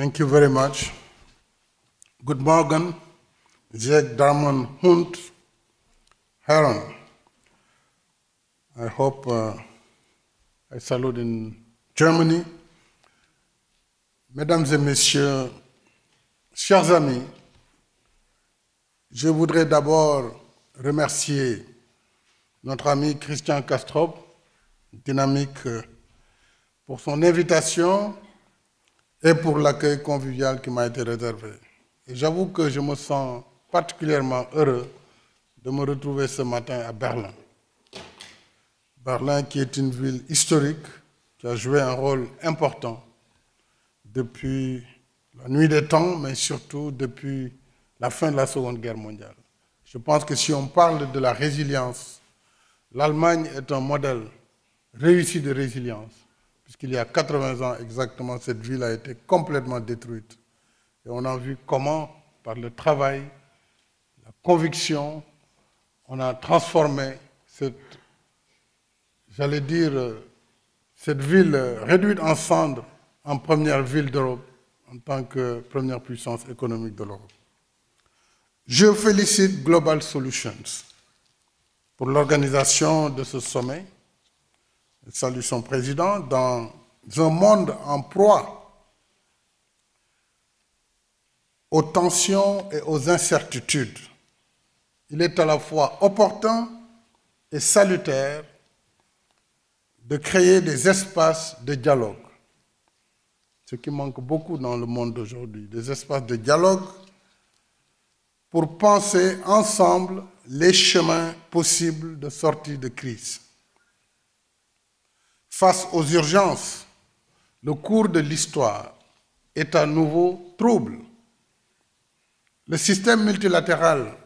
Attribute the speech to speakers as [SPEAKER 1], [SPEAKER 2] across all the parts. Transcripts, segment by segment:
[SPEAKER 1] Thank you very much. Good morning, Jack Darman Hunt Heron. I hope I salute in Germany. Mesdames et messieurs, chers amis, je voudrais d'abord remercier notre ami Christian Castrop, Dynamique, pour son invitation et pour l'accueil convivial qui m'a été réservé. Et j'avoue que je me sens particulièrement heureux de me retrouver ce matin à Berlin. Berlin qui est une ville historique, qui a joué un rôle important depuis la nuit des temps, mais surtout depuis la fin de la Seconde Guerre mondiale. Je pense que si on parle de la résilience, l'Allemagne est un modèle réussi de résilience, puisqu'il y a 80 ans exactement, cette ville a été complètement détruite. Et on a vu comment, par le travail, la conviction, on a transformé cette ville réduite en cendres en première ville d'Europe, en tant que première puissance économique de l'Europe. Je félicite Global Solutions pour l'organisation de ce sommet. Je salue son président. Dans un monde en proie aux tensions et aux incertitudes, il est à la fois opportun et salutaire de créer des espaces de dialogue, ce qui manque beaucoup dans le monde d'aujourd'hui, des espaces de dialogue pour penser ensemble les chemins possibles de sortie de crise. Face aux urgences, le cours de l'histoire est à nouveau trouble. Le système multilatéral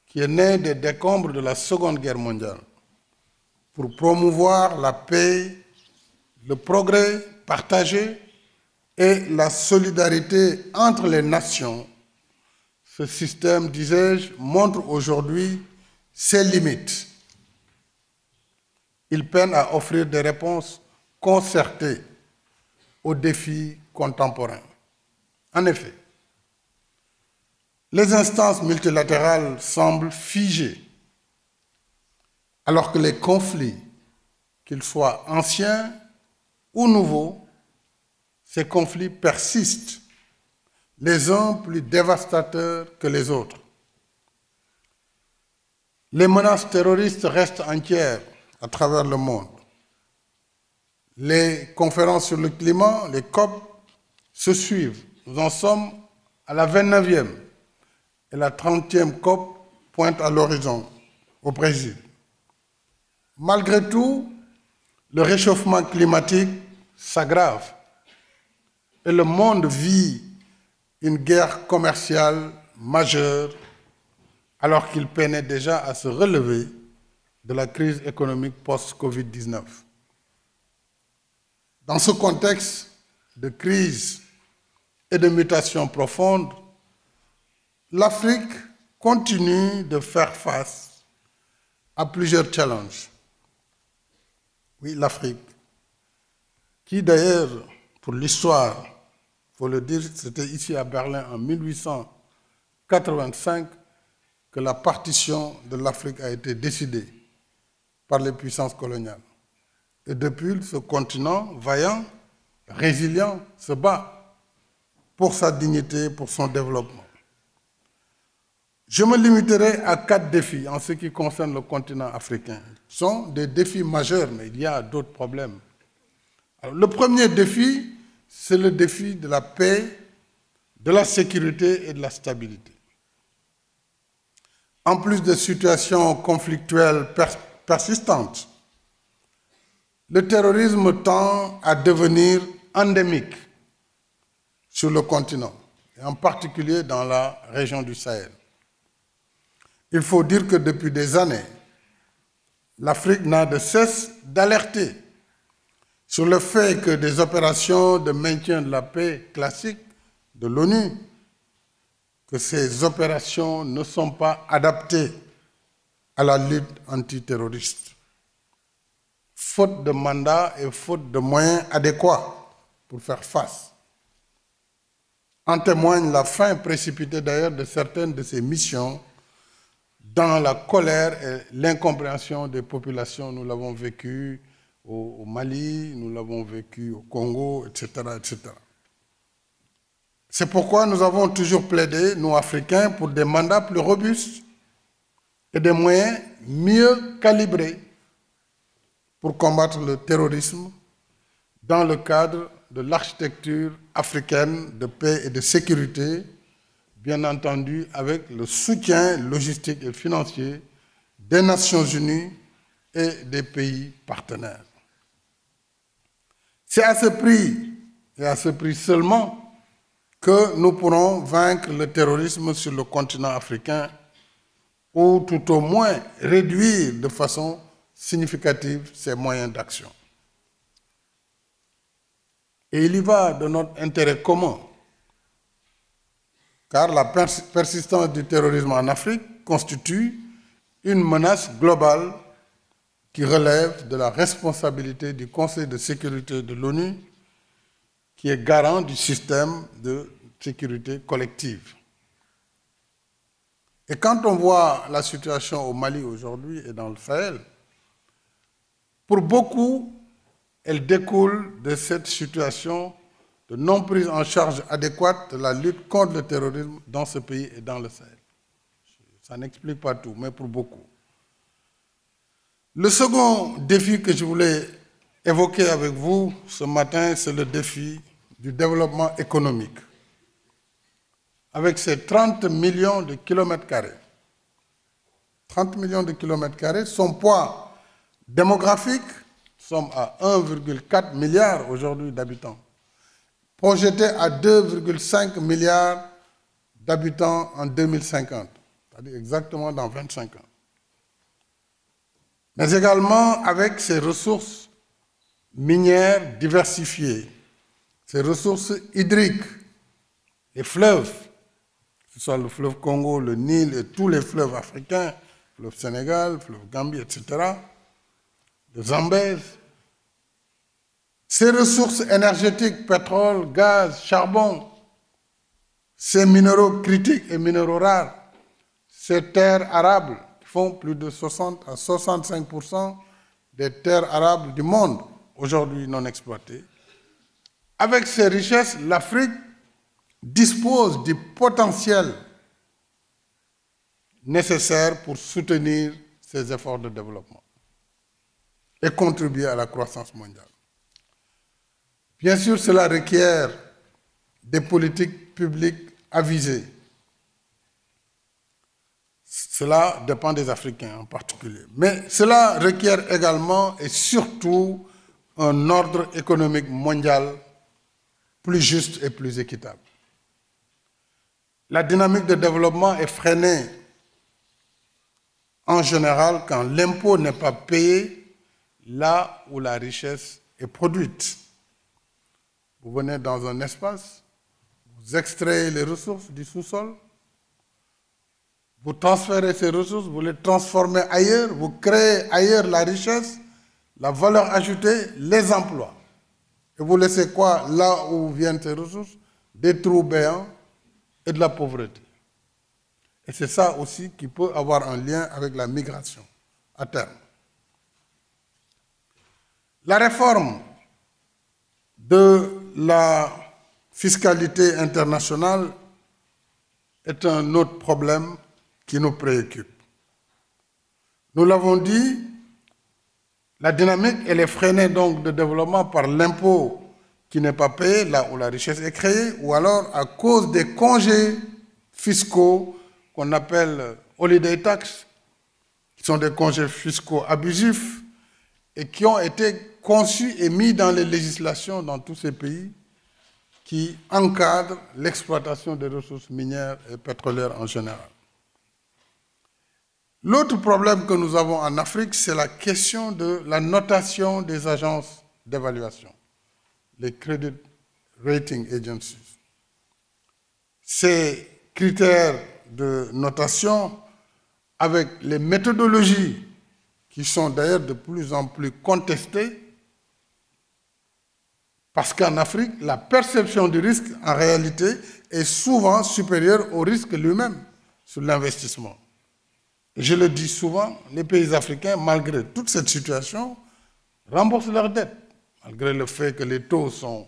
[SPEAKER 1] qui est né des décombres de la Seconde Guerre mondiale pour promouvoir la paix, le progrès partagé et la solidarité entre les nations, ce système, disais-je, montre aujourd'hui ses limites. Il peine à offrir des réponses concertées aux défis contemporains. En effet, les instances multilatérales semblent figées, alors que les conflits, qu'ils soient anciens ou nouveaux, ces conflits persistent, les uns plus dévastateurs que les autres. Les menaces terroristes restent entières à travers le monde. Les conférences sur le climat, les COP, se suivent. Nous en sommes à la 29e et la 30e COP pointe à l'horizon au Brésil. Malgré tout, le réchauffement climatique s'aggrave et le monde vit une guerre commerciale majeure alors qu'il peinait déjà à se relever de la crise économique post-Covid-19. Dans ce contexte de crise et de mutation profonde, l'Afrique continue de faire face à plusieurs challenges. Oui, l'Afrique, qui d'ailleurs, pour l'histoire, il faut le dire, c'était ici à Berlin en 1885 que la partition de l'Afrique a été décidée par les puissances coloniales. Et depuis, ce continent vaillant, résilient, se bat pour sa dignité, pour son développement. Je me limiterai à 4 défis en ce qui concerne le continent africain. Ce sont des défis majeurs, mais il y a d'autres problèmes. Alors, le premier défi, c'est le défi de la paix, de la sécurité et de la stabilité. En plus de situations conflictuelles persistantes, le terrorisme tend à devenir endémique sur le continent, et en particulier dans la région du Sahel. Il faut dire que depuis des années, l'Afrique n'a de cesse d'alerter sur le fait que des opérations de maintien de la paix classiques de l'ONU, que ces opérations ne sont pas adaptées à la lutte antiterroriste, faute de mandat et faute de moyens adéquats pour faire face. En témoigne la fin précipitée d'ailleurs de certaines de ces missions dans la colère et l'incompréhension des populations. Nous l'avons vécu au Mali, nous l'avons vécu au Congo, etc., etc. C'est pourquoi nous avons toujours plaidé, nous Africains, pour des mandats plus robustes et des moyens mieux calibrés pour combattre le terrorisme dans le cadre de l'architecture africaine de paix et de sécurité, bien entendu avec le soutien logistique et financier des Nations Unies et des pays partenaires. C'est à ce prix, et à ce prix seulement, que nous pourrons vaincre le terrorisme sur le continent africain ou tout au moins réduire de façon significative ses moyens d'action. Et il y va de notre intérêt commun, car la persistance du terrorisme en Afrique constitue une menace globale qui relève de la responsabilité du Conseil de sécurité de l'ONU, qui est garant du système de sécurité collective. Et quand on voit la situation au Mali aujourd'hui et dans le Sahel, pour beaucoup, elle découle de cette situation de non prise en charge adéquate de la lutte contre le terrorisme dans ce pays et dans le Sahel. Ça n'explique pas tout, mais pour beaucoup. Le second défi que je voulais évoquer avec vous ce matin, c'est le défi du développement économique. Avec ces 30 millions de kilomètres carrés. 30 millions de kilomètres carrés, son poids démographique, nous sommes à 1,4 milliard aujourd'hui d'habitants, projeté à 2,5 milliards d'habitants en 2050, c'est-à-dire exactement dans 25 ans. Mais également avec ses ressources minières diversifiées, ses ressources hydriques, les fleuves, que ce soit le fleuve Congo, le Nil et tous les fleuves africains, le fleuve Sénégal, le fleuve Gambie, etc., le Zambèze. Ces ressources énergétiques, pétrole, gaz, charbon, ces minéraux critiques et minéraux rares, ces terres arables qui font plus de 60 à 65% des terres arables du monde, aujourd'hui non exploitées. Avec ces richesses, l'Afrique dispose du potentiel nécessaire pour soutenir ses efforts de développement et contribuer à la croissance mondiale. Bien sûr, cela requiert des politiques publiques avisées. Cela dépend des Africains en particulier. Mais cela requiert également et surtout un ordre économique mondial plus juste et plus équitable. La dynamique de développement est freinée en général quand l'impôt n'est pas payé là où la richesse est produite. Vous venez dans un espace, vous extrayez les ressources du sous-sol, vous transférez ces ressources, vous les transformez ailleurs, vous créez ailleurs la richesse, la valeur ajoutée, les emplois. Et vous laissez quoi là où viennent ces ressources? Des trous béants et de la pauvreté. Et c'est ça aussi qui peut avoir un lien avec la migration à terme. La réforme de la fiscalité internationale est un autre problème qui nous préoccupe. Nous l'avons dit, la dynamique, elle est freinée donc de développement par l'impôt qui n'est pas payé là où la richesse est créée, ou alors à cause des congés fiscaux qu'on appelle holiday tax, qui sont des congés fiscaux abusifs et qui ont été conçus et mis dans les législations dans tous ces pays qui encadrent l'exploitation des ressources minières et pétrolières en général. L'autre problème que nous avons en Afrique, c'est la question de la notation des agences d'évaluation, les Credit Rating Agencies. Ces critères de notation, avec les méthodologies qui sont d'ailleurs de plus en plus contestées, Parce qu'en Afrique, la perception du risque, en réalité, est souvent supérieure au risque lui-même sur l'investissement. Je le dis souvent, les pays africains, malgré toute cette situation, remboursent leurs dettes. Malgré le fait que les taux sont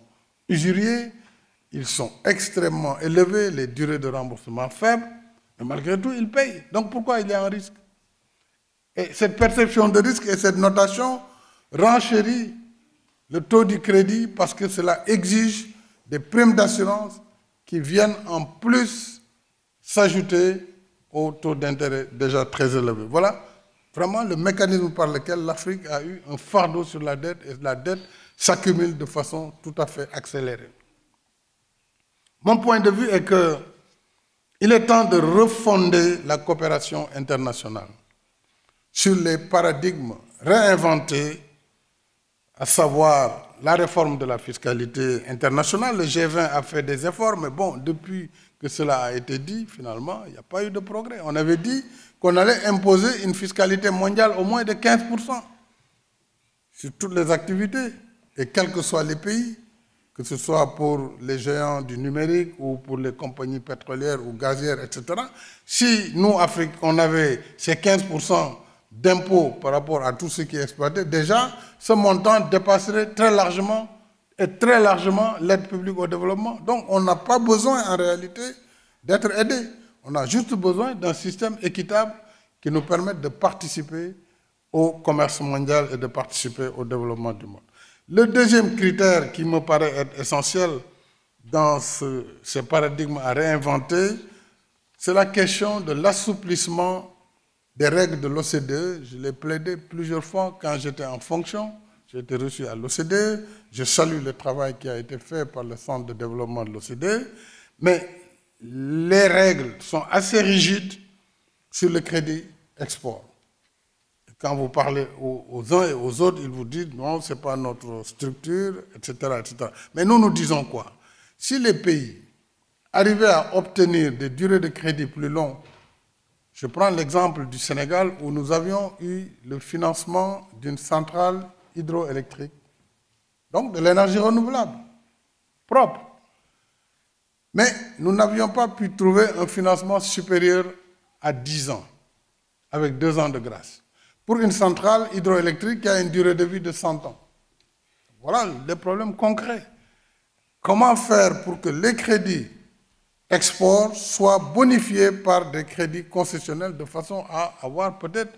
[SPEAKER 1] usuriers, ils sont extrêmement élevés, les durées de remboursement faibles, mais malgré tout, ils payent. Donc pourquoi il y a un risque? Et cette perception de risque et cette notation renchérit le taux du crédit parce que cela exige des primes d'assurance qui viennent en plus s'ajouter au taux d'intérêt déjà très élevé. Voilà vraiment le mécanisme par lequel l'Afrique a eu un fardeau sur la dette et la dette s'accumule de façon tout à fait accélérée. Mon point de vue est qu'il est temps de refonder la coopération internationale sur les paradigmes réinventés, à savoir la réforme de la fiscalité internationale. Le G20 a fait des efforts, mais bon, depuis que cela a été dit, finalement, il n'y a pas eu de progrès. On avait dit qu'on allait imposer une fiscalité mondiale au moins de 15% sur toutes les activités, et quels que soient les pays, que ce soit pour les géants du numérique ou pour les compagnies pétrolières ou gazières, etc. Si nous, Afrique, on avait ces 15% d'impôts par rapport à tout ce qui est exploité, déjà, ce montant dépasserait très largement l'aide publique au développement. Donc, on n'a pas besoin, en réalité, d'être aidé. On a juste besoin d'un système équitable qui nous permette de participer au commerce mondial et de participer au développement du monde. Le deuxième critère qui me paraît être essentiel dans ce paradigme à réinventer, c'est la question de l'assouplissement des règles de l'OCDE. Je l'ai plaidé plusieurs fois quand j'étais en fonction. J'ai été reçu à l'OCDE. Je salue le travail qui a été fait par le Centre de développement de l'OCDE. Mais les règles sont assez rigides sur le crédit export. Quand vous parlez aux uns et aux autres, ils vous disent non, ce n'est pas notre structure, etc., etc. Mais nous, nous disons quoi? Si les pays arrivaient à obtenir des durées de crédit plus longues, je prends l'exemple du Sénégal où nous avions eu le financement d'une centrale hydroélectrique, donc de l'énergie renouvelable, propre. Mais nous n'avions pas pu trouver un financement supérieur à 10 ans, avec 2 ans de grâce, pour une centrale hydroélectrique qui a une durée de vie de 100 ans. Voilà les problèmes concrets. Comment faire pour que les crédits export soient bonifiés par des crédits concessionnels de façon à avoir peut-être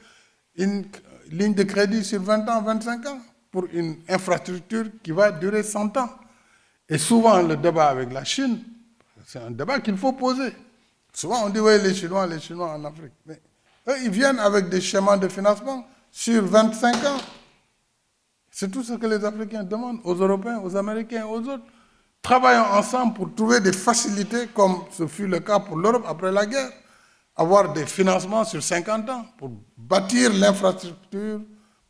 [SPEAKER 1] une ligne de crédit sur 20 ans, 25 ans pour une infrastructure qui va durer 100 ans. Et souvent, le débat avec la Chine, c'est un débat qu'il faut poser. Souvent, on dit, oui, les Chinois en Afrique. Mais eux, ils viennent avec des schémas de financement sur 25 ans. C'est tout ce que les Africains demandent aux Européens, aux Américains et aux autres. Travaillons ensemble pour trouver des facilités, comme ce fut le cas pour l'Europe après la guerre, avoir des financements sur 50 ans pour bâtir l'infrastructure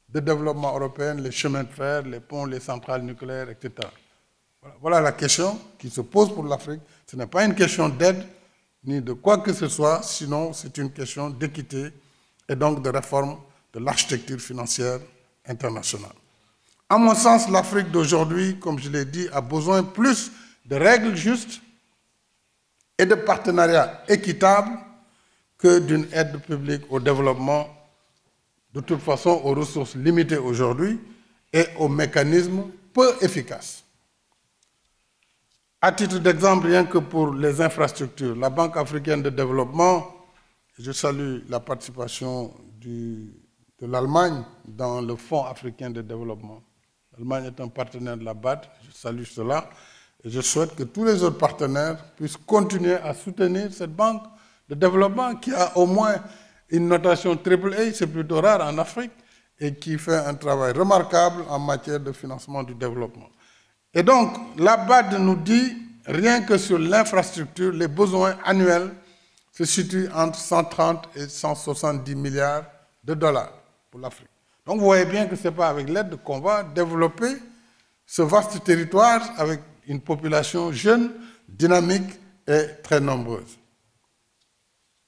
[SPEAKER 1] de développement européen, les chemins de fer, les ponts, les centrales nucléaires, etc. Voilà la question qui se pose pour l'Afrique. Ce n'est pas une question d'aide ni de quoi que ce soit, sinon c'est une question d'équité et donc de réforme de l'architecture financière internationale. À mon sens, l'Afrique d'aujourd'hui, comme je l'ai dit, a besoin plus de règles justes et de partenariats équitables que d'une aide publique au développement, de toute façon aux ressources limitées aujourd'hui et aux mécanismes peu efficaces. À titre d'exemple, rien que pour les infrastructures, la Banque africaine de développement, je salue la participation de l'Allemagne dans le Fonds africain de développement. L'Allemagne est un partenaire de la BAD, je salue cela, et je souhaite que tous les autres partenaires puissent continuer à soutenir cette banque de développement qui a au moins une notation AAA, c'est plutôt rare en Afrique, et qui fait un travail remarquable en matière de financement du développement. Et donc, la BAD nous dit, rien que sur l'infrastructure, les besoins annuels se situent entre 130 et 170 milliards de dollars pour l'Afrique. Donc vous voyez bien que ce n'est pas avec l'aide qu'on va développer ce vaste territoire avec une population jeune, dynamique et très nombreuse.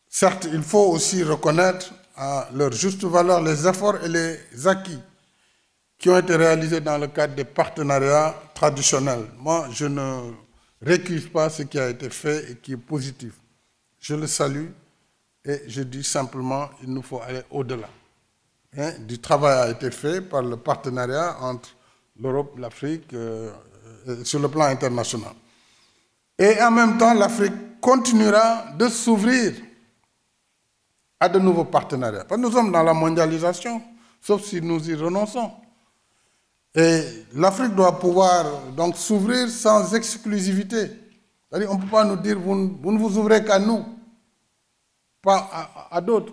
[SPEAKER 1] Certes, il faut aussi reconnaître à leur juste valeur les efforts et les acquis qui ont été réalisés dans le cadre des partenariats traditionnels. Moi, je ne récuse pas ce qui a été fait et qui est positif. Je le salue et je dis simplement qu'il nous faut aller au-delà. Du travail a été fait par le partenariat entre l'Europe, l'Afrique, sur le plan international. Et en même temps, l'Afrique continuera de s'ouvrir à de nouveaux partenariats. Parce que nous sommes dans la mondialisation, sauf si nous y renonçons. Et l'Afrique doit pouvoir donc s'ouvrir sans exclusivité. C'est-à-dire, on ne peut pas nous dire, vous ne vous ouvrez qu'à nous, pas à d'autres.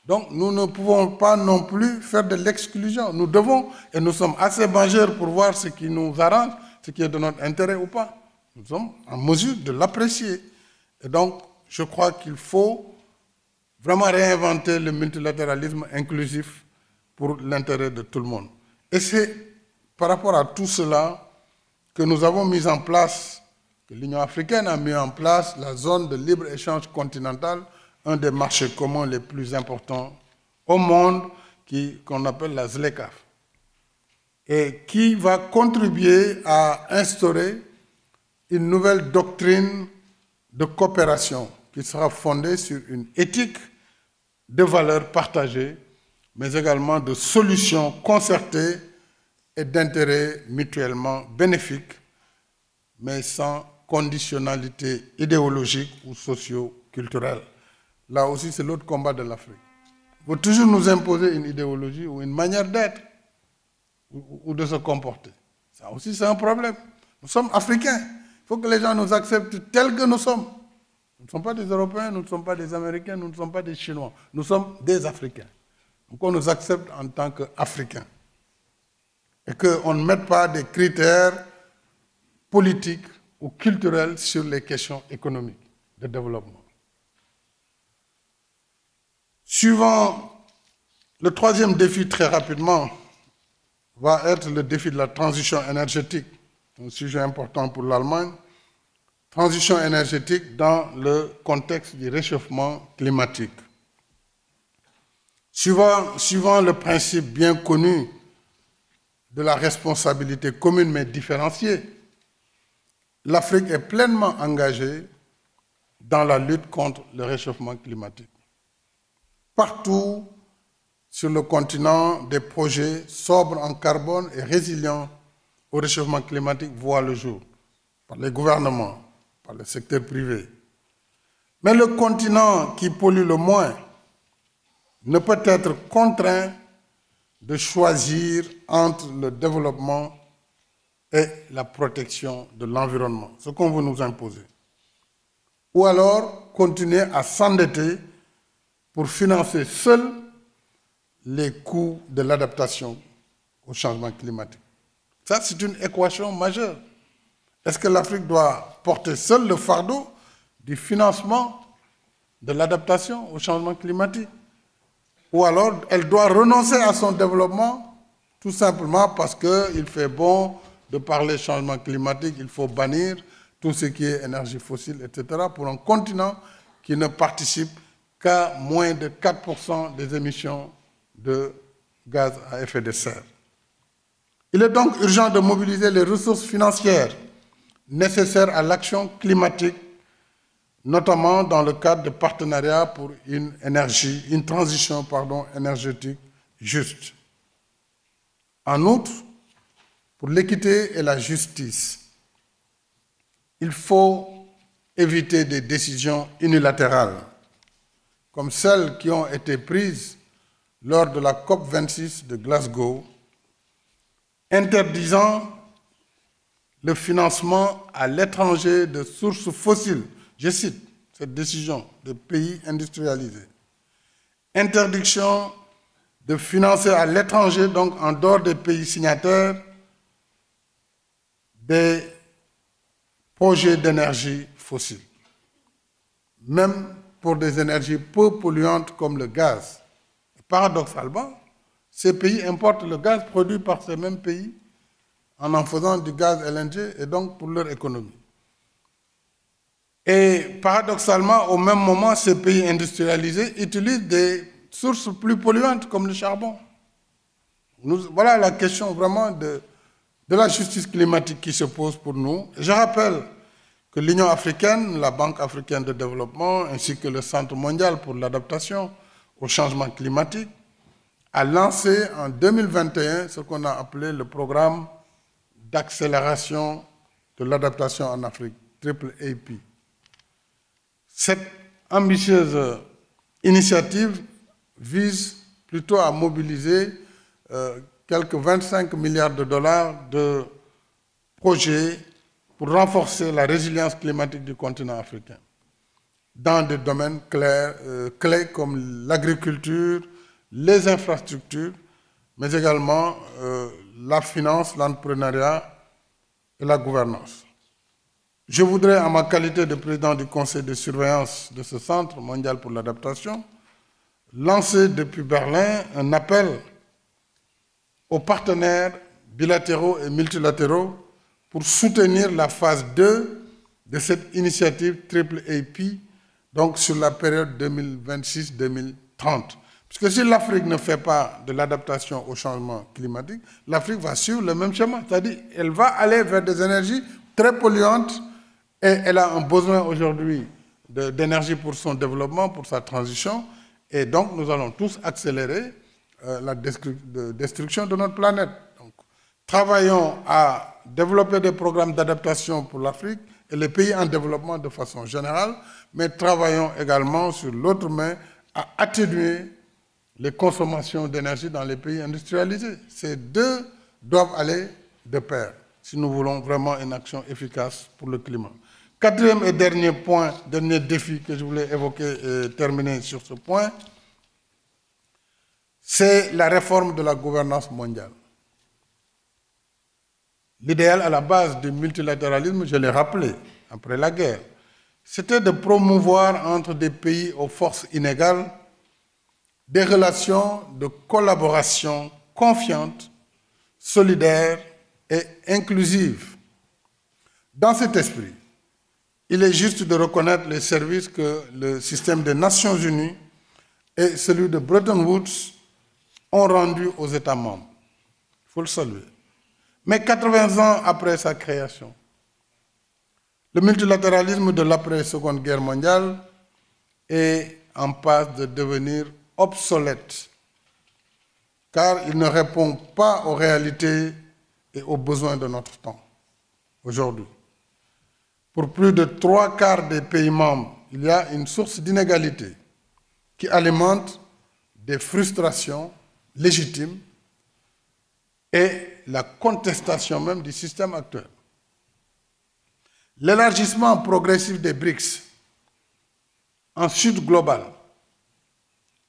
[SPEAKER 1] Donc, nous ne pouvons pas non plus faire de l'exclusion. Nous devons, et nous sommes assez majeurs pour voir ce qui nous arrange, ce qui est de notre intérêt ou pas. Nous sommes en mesure de l'apprécier. Et donc, je crois qu'il faut vraiment réinventer le multilatéralisme inclusif pour l'intérêt de tout le monde. Et c'est par rapport à tout cela que nous avons mis en place, que l'Union africaine a mis en place la zone de libre-échange continentale, un des marchés communs les plus importants au monde, qu'on appelle la ZLECAf, et qui va contribuer à instaurer une nouvelle doctrine de coopération qui sera fondée sur une éthique de valeurs partagées, mais également de solutions concertées et d'intérêts mutuellement bénéfiques, mais sans conditionnalité idéologique ou socio-culturelle. Là aussi, c'est l'autre combat de l'Afrique. Il faut toujours nous imposer une idéologie ou une manière d'être ou de se comporter. Ça aussi, c'est un problème. Nous sommes africains. Il faut que les gens nous acceptent tels que nous sommes. Nous ne sommes pas des Européens, nous ne sommes pas des Américains, nous ne sommes pas des Chinois. Nous sommes des Africains. Donc on nous accepte en tant qu'Africains. Et qu'on ne mette pas des critères politiques ou culturels sur les questions économiques de développement. Suivant le troisième défi, très rapidement, va être le défi de la transition énergétique, un sujet important pour l'Allemagne. Transition énergétique dans le contexte du réchauffement climatique. Suivant le principe bien connu de la responsabilité commune mais différenciée, l'Afrique est pleinement engagée dans la lutte contre le réchauffement climatique. Partout sur le continent, des projets sobres en carbone et résilients au réchauffement climatique voient le jour, par les gouvernements, par le secteur privé. Mais le continent qui pollue le moins ne peut être contraint de choisir entre le développement et la protection de l'environnement, ce qu'on veut nous imposer. Ou alors continuer à s'endetter pour financer seuls les coûts de l'adaptation au changement climatique. Ça, c'est une équation majeure. Est-ce que l'Afrique doit porter seule le fardeau du financement de l'adaptation au changement climatique? Ou alors elle doit renoncer à son développement tout simplement parce qu'il fait bon de parler changement climatique, il faut bannir tout ce qui est énergie fossile, etc., pour un continent qui ne participe qu'à moins de 4% des émissions de gaz à effet de serre. Il est donc urgent de mobiliser les ressources financières nécessaires à l'action climatique, notamment dans le cadre de partenariats pour une transition énergétique juste. En outre, pour l'équité et la justice, il faut éviter des décisions unilatérales, comme celles qui ont été prises lors de la COP26 de Glasgow, interdisant le financement à l'étranger de sources fossiles. Je cite cette décision des pays industrialisés. Interdiction de financer à l'étranger, donc en dehors des pays signataires, des projets d'énergie fossile, même pour des énergies peu polluantes comme le gaz. Paradoxalement, ces pays importent le gaz produit par ces mêmes pays en faisant du gaz LNG et donc pour leur économie. Et paradoxalement, au même moment, ces pays industrialisés utilisent des sources plus polluantes comme le charbon. Voilà la question vraiment de la justice climatique qui se pose pour nous. Je rappelle que l'Union africaine, la Banque africaine de développement, ainsi que le Centre mondial pour l'adaptation au changement climatique, a lancé en 2021 ce qu'on a appelé le programme d'accélération de l'adaptation en Afrique, AAAP. Cette ambitieuse initiative vise plutôt à mobiliser quelques 25 milliards de dollars de projets pour renforcer la résilience climatique du continent africain dans des domaines clés comme l'agriculture, les infrastructures, mais également la finance, l'entrepreneuriat et la gouvernance. Je voudrais, en ma qualité de président du conseil de surveillance de ce Centre mondial pour l'adaptation, lancer depuis Berlin un appel aux partenaires bilatéraux et multilatéraux pour soutenir la phase 2 de cette initiative AAAP, donc sur la période 2026-2030. Parce que si l'Afrique ne fait pas de l'adaptation au changement climatique, l'Afrique va suivre le même schéma. C'est-à-dire qu'elle va aller vers des énergies très polluantes et elle a un besoin aujourd'hui d'énergie pour son développement, pour sa transition. Et donc, nous allons tous accélérer la destruction de notre planète. Donc, travaillons à développer des programmes d'adaptation pour l'Afrique et les pays en développement de façon générale, mais travaillons également sur l'autre main à atténuer les consommations d'énergie dans les pays industrialisés. Ces deux doivent aller de pair si nous voulons vraiment une action efficace pour le climat. Quatrième et dernier point, dernier défi que je voulais évoquer et terminer sur ce point, c'est la réforme de la gouvernance mondiale. L'idéal à la base du multilatéralisme, je l'ai rappelé après la guerre, c'était de promouvoir entre des pays aux forces inégales des relations de collaboration confiantes, solidaires et inclusives. Dans cet esprit, il est juste de reconnaître les services que le système des Nations Unies et celui de Bretton Woods ont rendus aux États membres. Il faut le saluer. Mais 80 ans après sa création, le multilatéralisme de l'après-Seconde Guerre mondiale est en passe de devenir obsolète, car il ne répond pas aux réalités et aux besoins de notre temps, aujourd'hui. Pour plus de 3/4 des pays membres, il y a une source d'inégalité qui alimente des frustrations légitimes et la contestation même du système actuel. L'élargissement progressif des BRICS en sud global,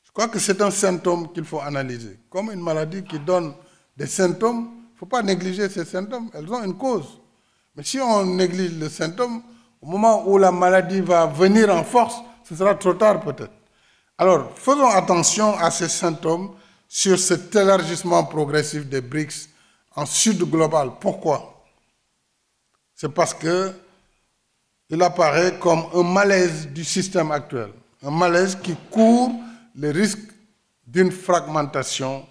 [SPEAKER 1] je crois que c'est un symptôme qu'il faut analyser. Comme une maladie qui donne des symptômes, il ne faut pas négliger ces symptômes, elles ont une cause. Mais si on néglige le symptôme, au moment où la maladie va venir en force, ce sera trop tard peut-être. Alors, faisons attention à ces symptômes sur cet élargissement progressif des BRICS en sud global. Pourquoi? C'est parce qu'il apparaît comme un malaise du système actuel, un malaise qui court le risque d'une fragmentation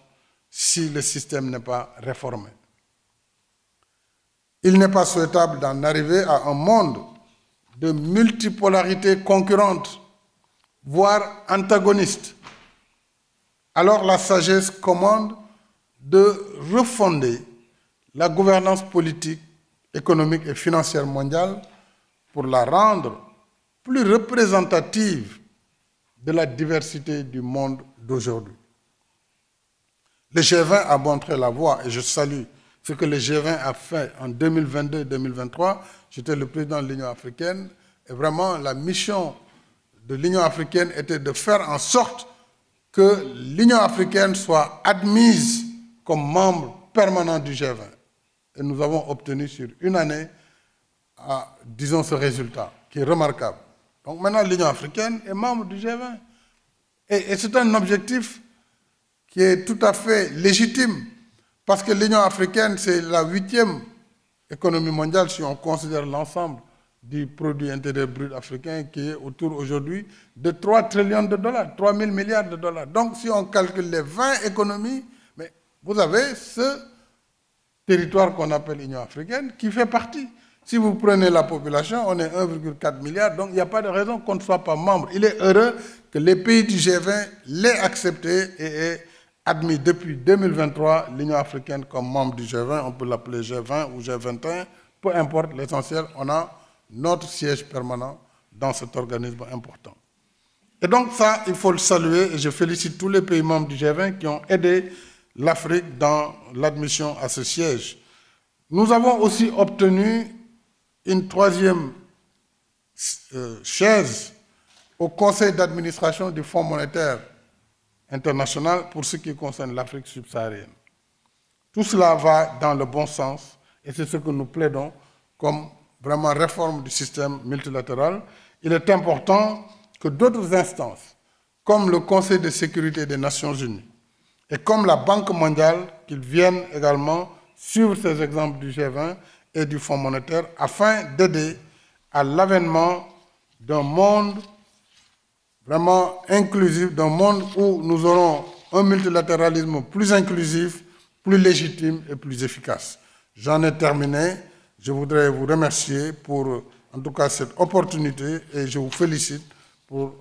[SPEAKER 1] si le système n'est pas réformé. Il n'est pas souhaitable d'en arriver à un monde de multipolarité concurrente, voire antagoniste. Alors la sagesse commande de refonder la gouvernance politique, économique et financière mondiale pour la rendre plus représentative de la diversité du monde d'aujourd'hui. Le G20 a montré la voie et je salue ce que le G20 a fait en 2022-2023. J'étais le président de l'Union africaine et vraiment la mission de l'Union africaine était de faire en sorte que l'Union africaine soit admise comme membre permanent du G20. Et nous avons obtenu sur une année, disons, ce résultat qui est remarquable. Donc maintenant, l'Union africaine est membre du G20. Et c'est un objectif qui est tout à fait légitime, parce que l'Union africaine, c'est la 8e économie mondiale, si on considère l'ensemble du produit intérieur brut africain, qui est autour aujourd'hui de 3 trillions de dollars, 3 000 milliards de dollars. Donc si on calcule les 20 économies, mais vous avez ce territoire qu'on appelle Union africaine qui fait partie. Si vous prenez la population, on est 1,4 milliard, donc il n'y a pas de raison qu'on ne soit pas membre. Il est heureux que les pays du G20 l'aient accepté et aient admis depuis 2023 l'Union africaine comme membre du G20. On peut l'appeler G20 ou G21, peu importe, l'essentiel, on a notre siège permanent dans cet organisme important. Et donc ça, il faut le saluer et je félicite tous les pays membres du G20 qui ont aidé l'Afrique dans l'admission à ce siège. Nous avons aussi obtenu une troisième chaise au conseil d'administration du Fonds monétaire international pour ce qui concerne l'Afrique subsaharienne. Tout cela va dans le bon sens et c'est ce que nous plaidons comme vraiment réforme du système multilatéral. Il est important que d'autres instances, comme le Conseil de sécurité des Nations Unies et comme la Banque mondiale, qu'ils viennent également suivre ces exemples du G20 et du Fonds monétaire afin d'aider à l'avènement d'un monde vraiment inclusif, d'un monde où nous aurons un multilatéralisme plus inclusif, plus légitime et plus efficace. J'en ai terminé. Je voudrais vous remercier pour, en tout cas, cette opportunité et je vous félicite pour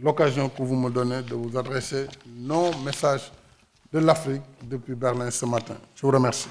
[SPEAKER 1] l'occasion que vous me donnez de vous adresser nos messages de l'Afrique depuis Berlin ce matin. Je vous remercie.